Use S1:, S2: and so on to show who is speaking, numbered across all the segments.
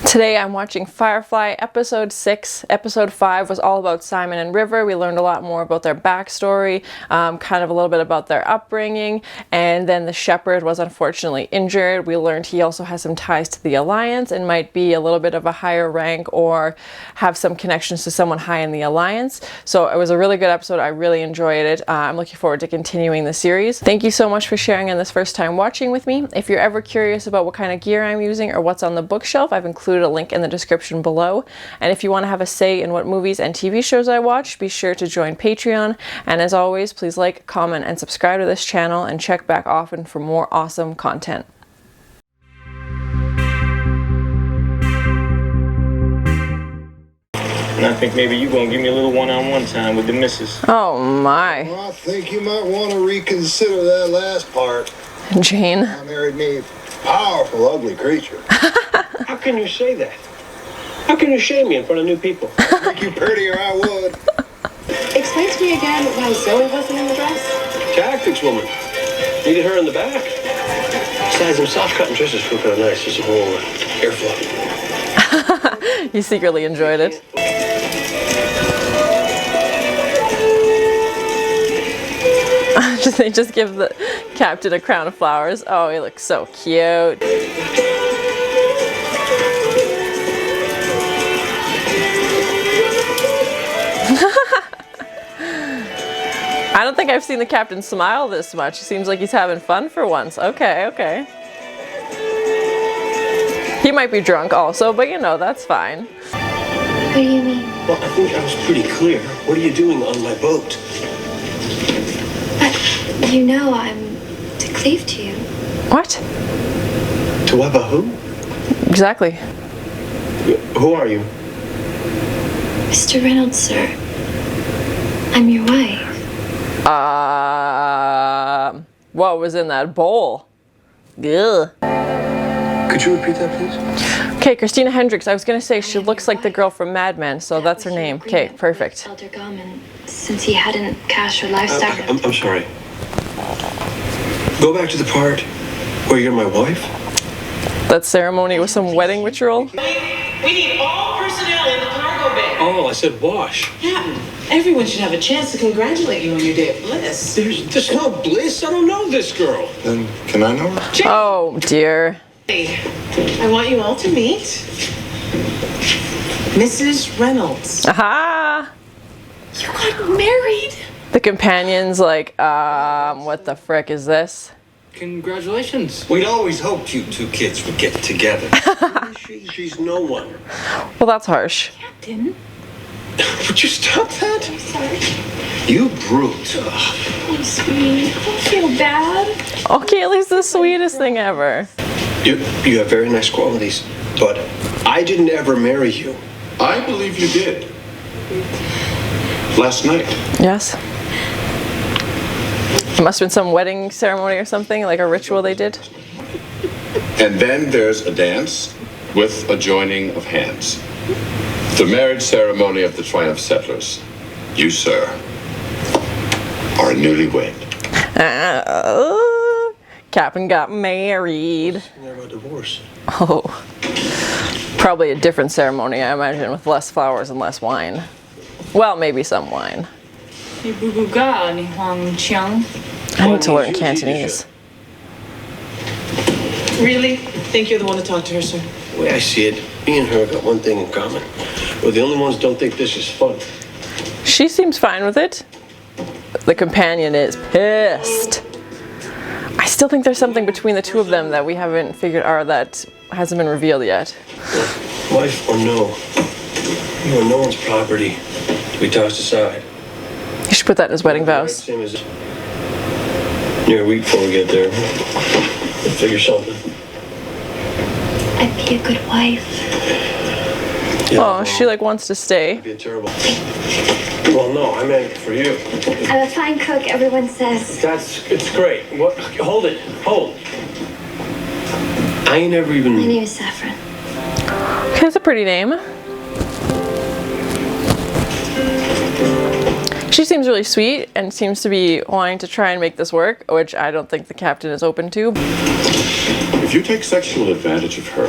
S1: Today I'm watching Firefly episode 6. Episode 5 was all about Simon and River. We learned a lot more about their backstory, kind of a little bit about their upbringing, and then the shepherd was unfortunately injured. We learned he also has some ties to the Alliance and might be a little bit of a higher rank or have some connections to someone high in the Alliance. So it was a really good episode. I really enjoyed it. I'm looking forward to continuing the series. Thank you so much for sharing in this first time watching with me. If you're ever curious about what kind of gear I'm using or what's on the bookshelf, I've included a link in the description below. And if you want to have a say in what movies and TV shows I watch, be sure to join Patreon. And as always, please like, comment, and subscribe to this channel and check back often for more awesome content.
S2: And I think maybe you're gonna give me a little one-on-one time with the missus.
S1: Oh my.
S3: Well, I think you might want to reconsider that last part.
S1: Jayne.
S3: I married me a powerful, ugly creature.
S2: How can you say that? How can you shame me in front of new people?
S3: Make you prettier, I would.
S4: Explain to me again why Zoe wasn't in the dress.
S2: Tactics woman. Needed her in the back. Besides, them soft-cotton dresses feel kind of nice. Just a whole airflow.
S1: You secretly enjoyed it. They just give the captain a crown of flowers. Oh, he looks so cute. I don't think I've seen the captain smile this much. He seems like he's having fun for once. Okay, okay. He might be drunk also, but you know, that's fine.
S4: What do you mean?
S2: Well, I think I was pretty clear. What are you doing on my boat?
S4: But you know I'm to cleave to you.
S1: What?
S2: To Webba who?
S1: Exactly.
S2: Who are you?
S4: Mr. Reynolds, sir. I'm your wife.
S1: What was in that bowl? Ugh.
S2: Could you repeat that, please?
S1: Okay, Christina Hendricks. I was gonna say she looks like the girl from Mad Men, so that's her name. Okay, perfect.
S4: Elder Gauman, since he hadn't cashed her livestock.
S2: I'm sorry. Go back to the part where you're my wife.
S1: That ceremony with some wedding ritual.
S5: We need all personnel in the cargo bay.
S2: Oh, I said wash.
S5: Yeah, everyone should have a chance to congratulate you on your day of bliss.
S2: There's no bliss. I don't know this girl.
S3: Then, can I know her?
S1: Oh dear.
S5: I want you all to meet Mrs. Reynolds.
S1: Aha!
S4: You got married?
S1: The companion's like, what the frick is this?
S2: Congratulations. We'd always hoped you two kids would get together. She's no one.
S1: Well, that's harsh.
S4: Captain.
S2: Would you stop that?
S4: I'm sorry.
S2: You brute.
S4: I'm sweet. Don't feel bad.
S1: Oh, Kaylee's the sweetest thing ever.
S2: You have very nice qualities, but I didn't ever marry you.
S3: I believe you did. Last night.
S1: Yes. It must have been some wedding ceremony or something, like a ritual they did.
S6: And then there's a dance with a joining of hands. The marriage ceremony of the Triumph Settlers. You, sir, are newlywed.
S1: Captain got married.
S2: Never a divorce.
S1: Oh. Probably a different ceremony, I imagine, with less flowers and less wine. Well, maybe some wine. I need to learn Cantonese.
S5: Really? Think you're the one to talk to her, sir?
S2: The way I see it, me and her got one thing in common. We're the only ones who don't think this is fun.
S1: She seems fine with it. The companion is pissed. I still think there's something between the two of them that we haven't figured out, that hasn't been revealed yet.
S2: Wife or no, you are no one's property to be tossed aside.
S1: You should put that in his wedding vows.
S2: Same as near a week before we get there. We'll figure something.
S4: I'd be a good wife.
S2: Yeah,
S1: Oh, she like wants to stay.
S2: It'd be terrible. Well, no, I meant for you.
S4: I'm a fine cook, everyone says.
S2: It's great. What? Hold it. Hold. I ain't never even.
S4: My name is Saffron.
S1: Okay, that's a pretty name. She seems really sweet and seems to be wanting to try and make this work, which I don't think the captain is open to.
S6: If you take sexual advantage of her,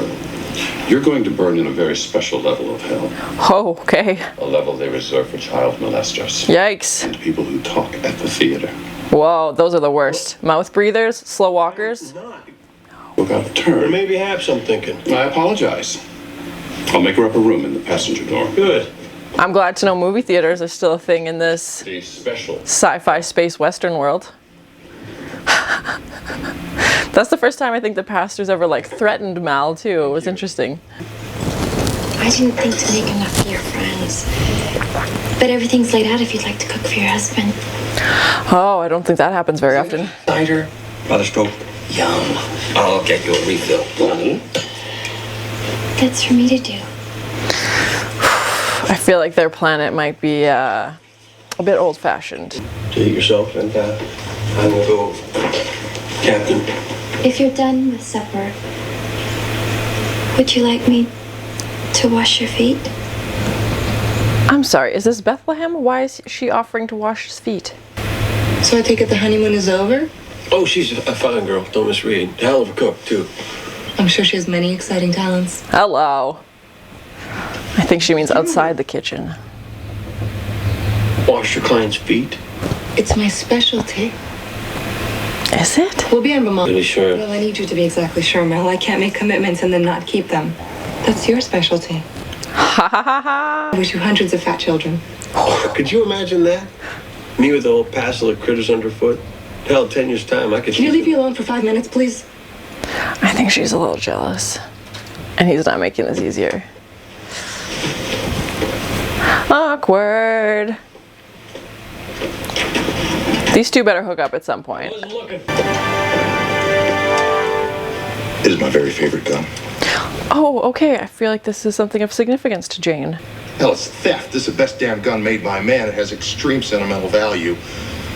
S6: You're going to burn in a very special level of hell.
S1: Oh, okay.
S6: A level they reserve for child molesters.
S1: Yikes.
S6: And people who talk at the theater.
S1: Whoa, those are the worst. Mouth breathers, slow walkers.
S6: Look out,
S2: Or
S6: turn.
S2: maybe halves, I'm thinking.
S6: I apologize. I'll make her up a room in the passenger door.
S2: Good.
S1: I'm glad to know movie theaters are still a thing in this
S6: The special.
S1: sci-fi space western world. That's the first time I think the pastors ever like threatened Mal too. It was interesting.
S4: I didn't think to make enough for your friends. But everything's laid out if you'd like to cook for your husband.
S1: Oh, I don't think that happens very often.
S7: Cider, Mother Stroke. Yum. I'll get you a refill.
S4: That's for me to do.
S1: I feel like their planet might be a bit old-fashioned.
S2: To eat yourself, and I will go, Captain.
S4: If you're done with supper, would you like me to wash your feet?
S1: I'm sorry, is this Bethlehem? Why is she offering to wash his feet?
S5: So I take it the honeymoon is over?
S2: Oh, she's a fine girl. Don't misread. Hell of a cook, too.
S5: I'm sure she has many exciting talents.
S1: Hello. I think she means outside the kitchen.
S2: Wash your client's feet.
S5: It's my specialty.
S1: Is it?
S5: We'll be in Vermont.
S2: Really sure.
S5: Well, I need you to be exactly sure, Mel. I can't make commitments and then not keep them. That's your specialty.
S1: Ha ha ha ha.
S5: I wish you hundreds of fat children.
S2: Could you imagine that? Me with the whole passel of critters underfoot? Hell, 10 years' time, I could...
S5: Can you leave me alone for 5 minutes, please?
S1: I think she's a little jealous. And he's not making this easier. Awkward. These two better hook up at some point.
S3: It is my very favorite gun.
S1: Oh, okay. I feel like this is something of significance to Jayne.
S3: Hell, it's theft. This is the best damn gun made by man. It has extreme sentimental value.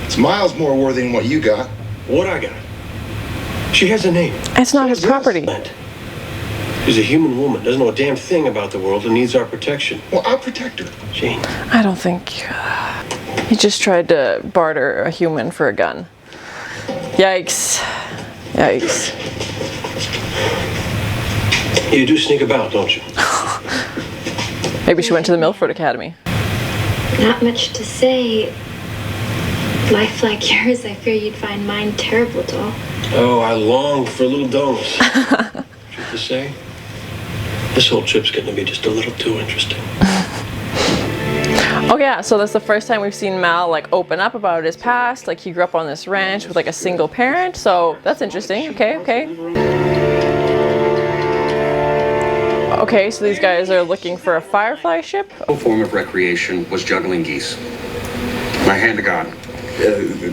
S3: It's miles more worthy than what you got.
S2: What I got? She has a name.
S1: It's not his property.
S2: She's a human woman, doesn't know a damn thing about the world, and needs our protection.
S3: Well, I'll protect her.
S2: Jayne.
S1: I don't think... he just tried to barter a human for a gun. Yikes. Yikes.
S2: You do sneak about, don't you?
S1: Maybe she went to the Milford Academy.
S4: Not much to say. Life like yours, I fear you'd find mine terrible, doll.
S2: Oh, I long for a little dullness. Truth to say, this whole trip's getting to be just a little too interesting.
S1: Oh yeah, so that's the first time we've seen Mal like open up about his past. Like he grew up on this ranch with like a single parent, so that's interesting. Okay, okay. Okay, so these guys are looking for a Firefly ship.
S7: No form of recreation was juggling geese. My hand to God.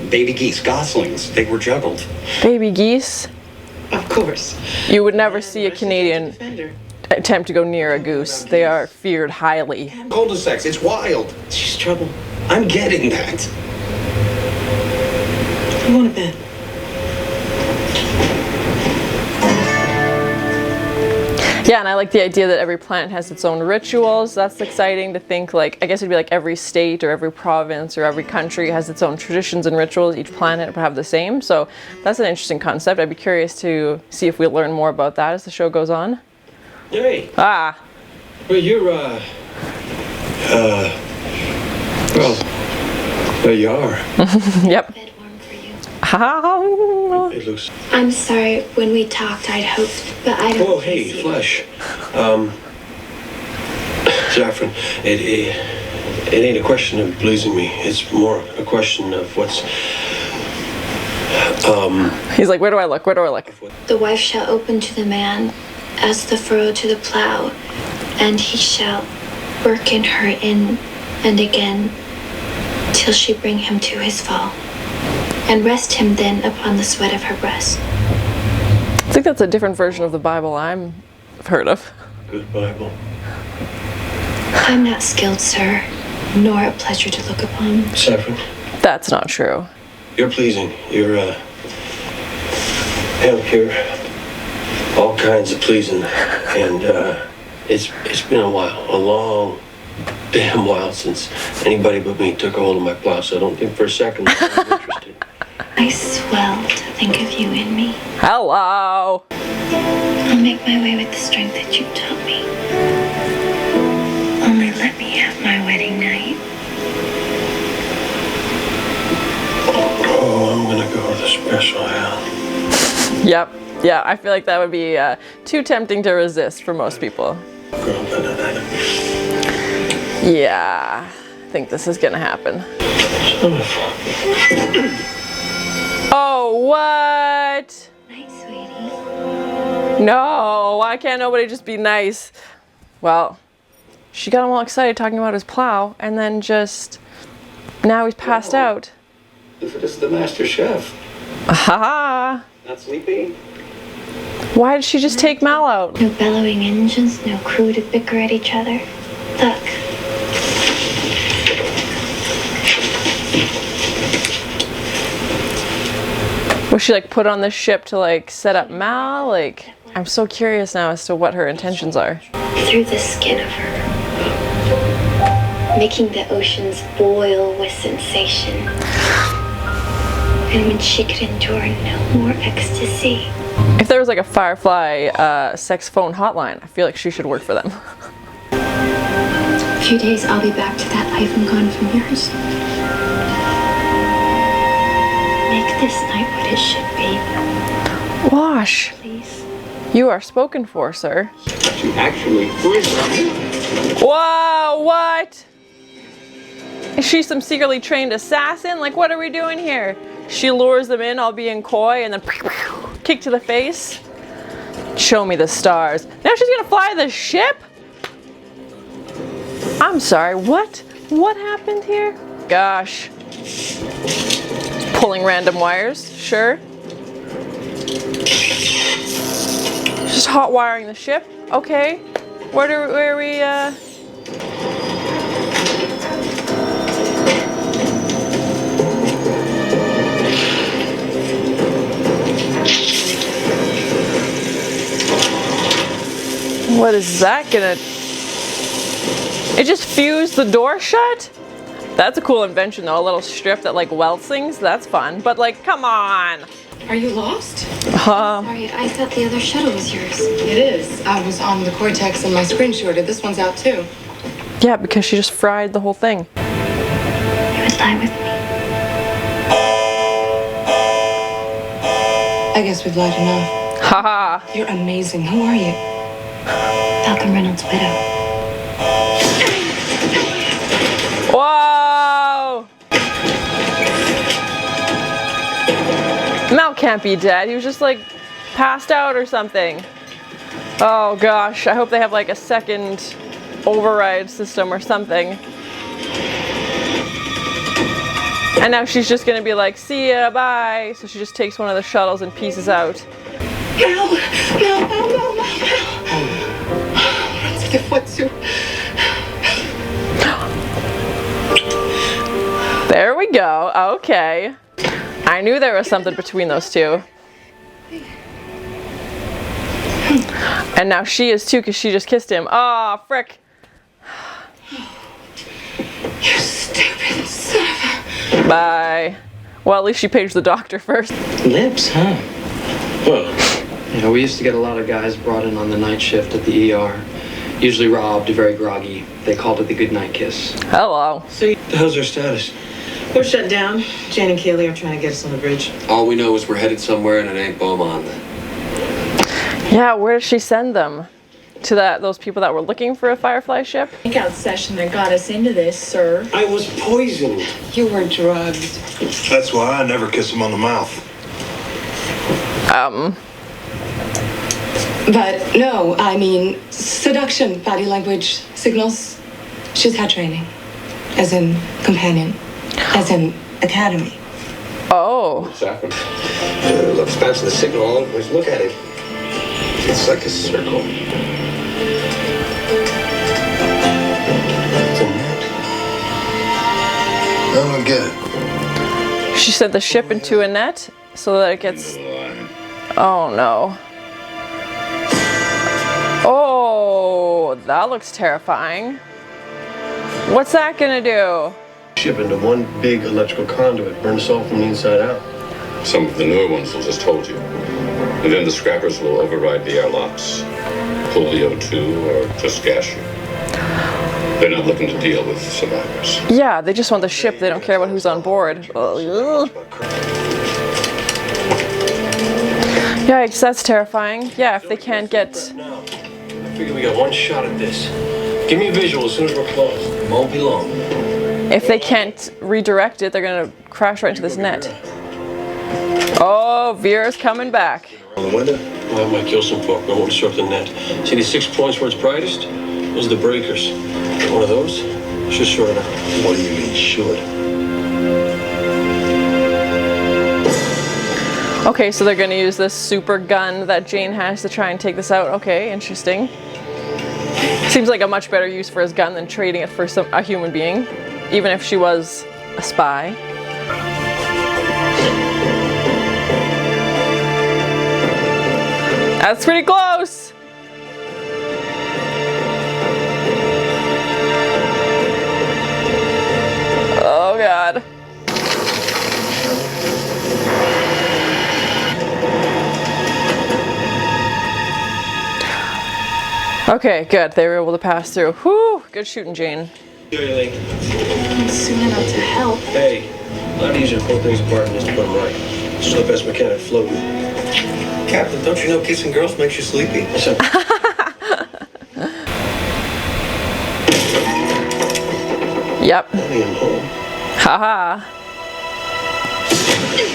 S7: Baby geese, goslings, they were juggled.
S1: Baby geese.
S5: Of course.
S1: You would never see a Canadian attempt to go near a goose. They are feared highly.
S7: Cul-de-sacs, it's wild.
S5: She's trouble.
S7: I'm getting that.
S5: I want a bed.
S1: Yeah, and I like the idea that every planet has its own rituals. That's exciting to think, like, I guess it'd be like every state or every province or every country has its own traditions and rituals. Each planet would have the same. So that's an interesting concept. I'd be curious to see if we learn more about that as the show goes on.
S2: Hey,
S1: Ah,
S2: well, you're, well, there you are.
S1: yep.
S4: Bed warm for you.
S2: It looks...
S4: I'm sorry, when we talked, I'd hoped, but I don't...
S2: Oh, hey, Flesh. Saffron, it ain't a question of pleasing me. It's more a question of what's...
S1: He's like, where do I look? Where do I look?
S4: The wife shall open to the man as the furrow to the plow, and he shall work in her in and again till she bring him to his fall, and rest him then upon the sweat of her breast.
S1: I think that's a different version of the Bible I've heard of.
S2: Good Bible.
S4: I'm not skilled, sir, nor a pleasure to look upon.
S2: Saffron,
S1: That's not true.
S2: you're pleasing. You're all kinds of pleasing. And, it's been a while, a long damn while since anybody but me took a hold of my plow, so I don't think for a second I'm interested.
S4: I swell to think of you in me.
S1: Hello.
S4: I'm I'll make my way with the strength that you've taught me. Only let me have my wedding night.
S2: Oh, I'm gonna go with a special hell.
S1: Yep. Yeah, I feel like that would be too tempting to resist for most people.
S2: Girl,
S1: Yeah, I think this is gonna happen. Oh, what?
S4: Night, sweetie.
S1: No, why can't nobody just be nice? Well, she got him all excited talking about his plow, and then just, now he's passed out.
S7: If it is the master chef.
S1: Haha.
S7: Not sleepy?
S1: Why did she just take Mal out?
S4: No bellowing engines, no crew to bicker at each other. Look.
S1: Was she like put on this ship to like set up Mal? Like, I'm so curious now as to what her intentions are.
S4: Through the skin of her. Making the oceans boil with sensation. And when she could endure no more ecstasy.
S1: If there was like a Firefly sex phone hotline, I feel like she should work for them.
S4: A few days I'll be back to that life and gone from yours. Make this night what it should be.
S1: Wash,
S4: Please.
S1: you are spoken for, sir.
S7: She actually freezes.
S1: Whoa, what? Is she some secretly trained assassin? Like, what are we doing here? She lures them in, all being coy, and then kick to the face. Show me the stars. Now she's gonna fly the ship? I'm sorry, what? What happened here? Gosh. Pulling random wires, sure. Just hot wiring the ship, okay. Where are we, What is that gonna... It just fused the door shut? That's a cool invention though, a little strip that like welds things, that's fun. But like, come on!
S5: Are you lost?
S4: Sorry, I thought the other shuttle was yours.
S5: It is. I was on the Cortex and my screen shorted. This one's out too.
S1: Yeah, because she just fried the whole thing.
S4: You would lie with me.
S5: I guess we've lied enough.
S1: Haha!
S5: You're amazing. Who are you?
S4: Falcon Reynolds' widow.
S1: Whoa! Mal can't be dead. He was just like passed out or something. Oh gosh, I hope they have like a second override system or something. And now she's just gonna be like, see ya, bye. So she just takes one of the shuttles and pieces out.
S5: Mal! Run to the footsuit.
S1: There we go. Okay. I knew there was something between those two. And now she is too because she just kissed him. Oh, frick.
S5: You stupid son of a...
S1: Bye. Well, at least she paged the doctor first.
S8: Lips, huh?
S2: Well,
S8: You know, we used to get a lot of guys brought in on the night shift at the ER. Usually robbed, very groggy. They called it the goodnight kiss.
S1: Hello.
S2: how's her status?
S9: We're shut down. Jayne and Kaylee are trying to get us on the bridge.
S7: All we know is we're headed somewhere and it ain't Beaumont.
S1: Yeah, where did she send them? To those people that were looking for a Firefly ship?
S9: Takeout session that got us into this, sir.
S2: I was poisoned.
S5: You were drugged.
S3: That's why I never kiss him on the mouth.
S5: But no, I mean, seduction, body language, signals. She's had training. As in companion. As in academy.
S1: Oh.
S6: Saffron.
S7: Looks past the signal, always look at it. It's like a circle.
S2: It's a net.
S3: I don't get it.
S1: She sent the ship into a net so that it gets... Oh no. Oh, that looks terrifying. What's that gonna do?
S2: Ship into one big electrical conduit, burn us all from the inside out.
S6: Some of the newer ones will just hold you. And then the scrappers will override the airlocks, pull the O2, or just gas you. They're not looking to deal with survivors.
S1: Yeah, they just want the ship. They don't care about who's on board. Yikes, that's terrifying. Yeah, if they can't get...
S2: I figure we got one shot at this. Give me a visual as soon as we're close. Won't be long.
S1: If they can't redirect it, they're gonna crash right into this net. Oh, Vera's coming back.
S2: On the window? Well, that might kill some folk. I won't disrupt the net. See these 6 points where it's brightest? Those are the breakers. One of those should short it out.
S3: What do you mean, should?
S1: Okay, so they're gonna use this super gun that Jayne has to try and take this out. Okay, interesting. Seems like a much better use for his gun than trading it for a human being, even if she was a spy. That's pretty close! Oh god. Okay, good. They were able to pass through. Whew! Good shooting, Jayne.
S4: Soon enough to help.
S2: Hey, a lot easier to pull things apart than just to put them right. Still the best mechanic floating.
S7: Captain, don't you know kissing girls makes you sleepy?
S1: Yep.
S2: Honey, I'm home.
S1: Haha.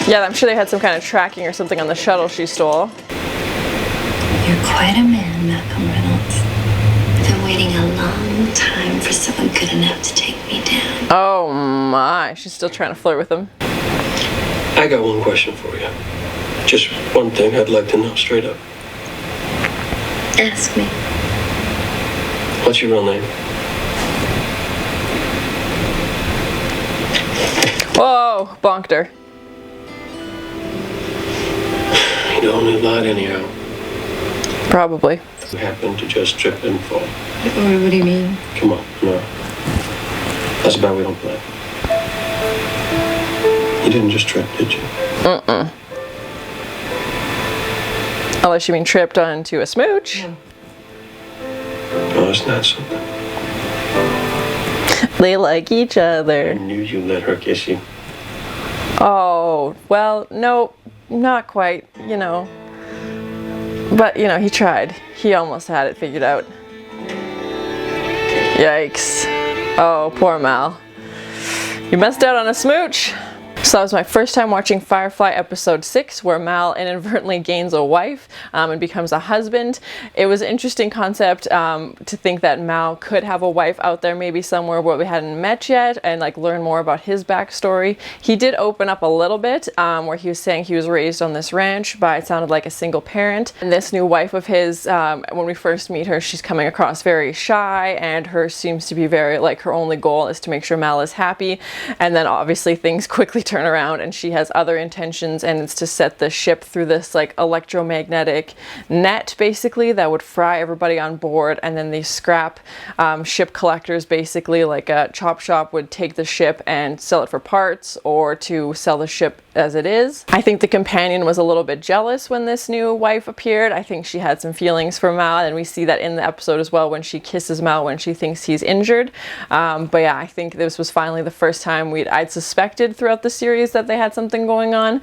S1: Yeah, I'm sure they had some kind of tracking or something on the shuttle she stole.
S4: You're quite a man, Malcolm Reynolds. I've been waiting a long time for someone good enough to take me down.
S1: Oh my, she's still trying to flirt with him.
S2: I got one question for you. Just one thing I'd like to know straight up.
S4: Ask me.
S2: What's your real name?
S1: Whoa, bonked her.
S2: You only lied anyhow.
S1: Probably.
S2: You happened to just trip and fall.
S5: What do you mean?
S2: Come on, no. That's about we don't play. You didn't just trip, did you?
S1: Mm-mm. Unless you mean tripped onto a smooch.
S5: Yeah.
S2: Oh, isn't that something?
S1: They like each
S2: I
S1: other.
S2: knew you let her kiss you.
S1: Oh, well, no, not quite, you know. But, you know, he tried. He almost had it figured out. Yikes. Oh, poor Mal. You missed out on a smooch. So that was my first time watching Firefly episode 6, where Mal inadvertently gains a wife and becomes a husband. It was an interesting concept to think that Mal could have a wife out there maybe somewhere where we hadn't met yet, and like learn more about his backstory. He did open up a little bit where he was saying he was raised on this ranch by, it sounded like, a single parent. And this new wife of his, when we first meet her, she's coming across very shy, and hers seems to be very, like, her only goal is to make sure Mal is happy. And then obviously things quickly turn around and she has other intentions, and it's to set the ship through this like electromagnetic net basically that would fry everybody on board, and then these scrap ship collectors, basically like a chop shop, would take the ship and sell it for parts or to sell the ship as it is. I think the companion was a little bit jealous when this new wife appeared. I think she had some feelings for Mal, and we see that in the episode as well when she kisses Mal when she thinks he's injured. But yeah, I think this was finally the first time I'd suspected throughout the series that they had something going on.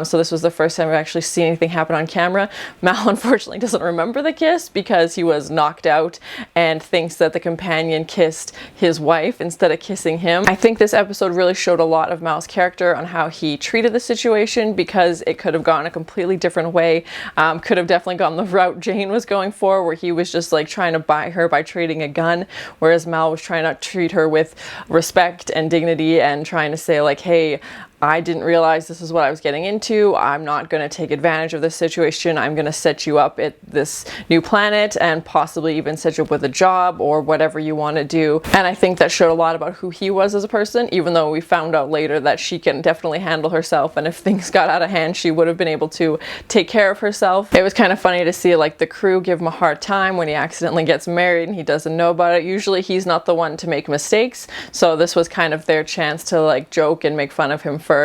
S1: So this was the first time we actually see anything happen on camera. Mal unfortunately doesn't remember the kiss because he was knocked out and thinks that the companion kissed his wife instead of kissing him. I think this episode really showed a lot of Mal's character on how he treated the situation, because it could have gone a completely different way. Could have definitely gone the route Jayne was going for, where he was just like trying to buy her by trading a gun, whereas Mal was trying to treat her with respect and dignity and trying to say like, hey, I didn't realize this is what I was getting into. I'm not going to take advantage of this situation. I'm going to set you up at this new planet and possibly even set you up with a job or whatever you want to do. And I think that showed a lot about who he was as a person, even though we found out later that she can definitely handle herself, and if things got out of hand, she would have been able to take care of herself. It was kind of funny to see like the crew give him a hard time when he accidentally gets married and he doesn't know about it. Usually he's not the one to make mistakes, so this was kind of their chance to like joke and make fun of him for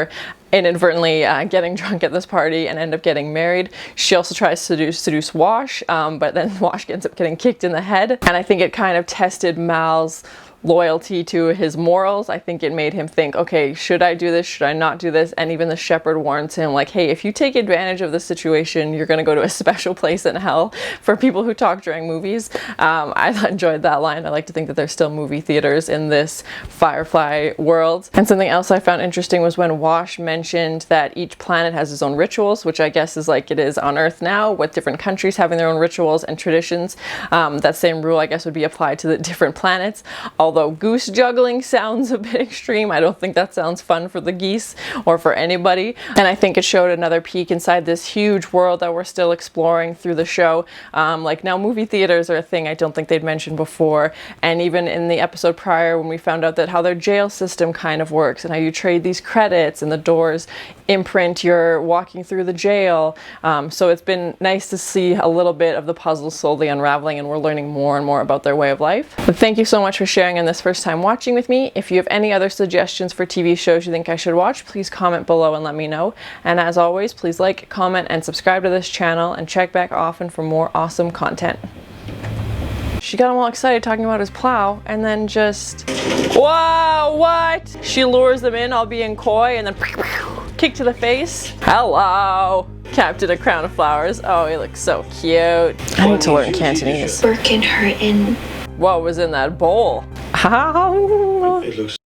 S1: inadvertently getting drunk at this party and end up getting married. She also tries to seduce Wash, but then Wash ends up getting kicked in the head. And I think it kind of tested Mal's loyalty to his morals. I think it made him think, okay, should I do this? Should I not do this? And even the shepherd warns him like, hey, if you take advantage of the situation, you're going to go to a special place in hell for people who talk during movies. I enjoyed that line. I like to think that there's still movie theaters in this Firefly world. And something else I found interesting was when Wash mentioned that each planet has its own rituals, which I guess is like it is on Earth now, with different countries having their own rituals and traditions. That same rule, I guess, would be applied to the different planets. Although goose juggling sounds a bit extreme, I don't think that sounds fun for the geese or for anybody. And I think it showed another peek inside this huge world that we're still exploring through the show. Like now movie theaters are a thing I don't think they'd mentioned before. And even in the episode prior when we found out that how their jail system kind of works and how you trade these credits and the doors imprint you're walking through the jail. So it's been nice to see a little bit of the puzzle slowly unraveling, and we're learning more and more about their way of life. But thank you so much for sharing in this first time watching with me. If you have any other suggestions for TV shows you think I should watch, please comment below and let me know. And as always, please like, comment, and subscribe to this channel, and check back often for more awesome content. She got him all excited talking about his plow, and then just, whoa, what? She lures them in all being coy, and then kick to the face. Hello. Capped in a crown of flowers. Oh, he looks so cute. I need to learn Cantonese.
S4: Working her in.
S1: What was in that bowl?
S2: It looks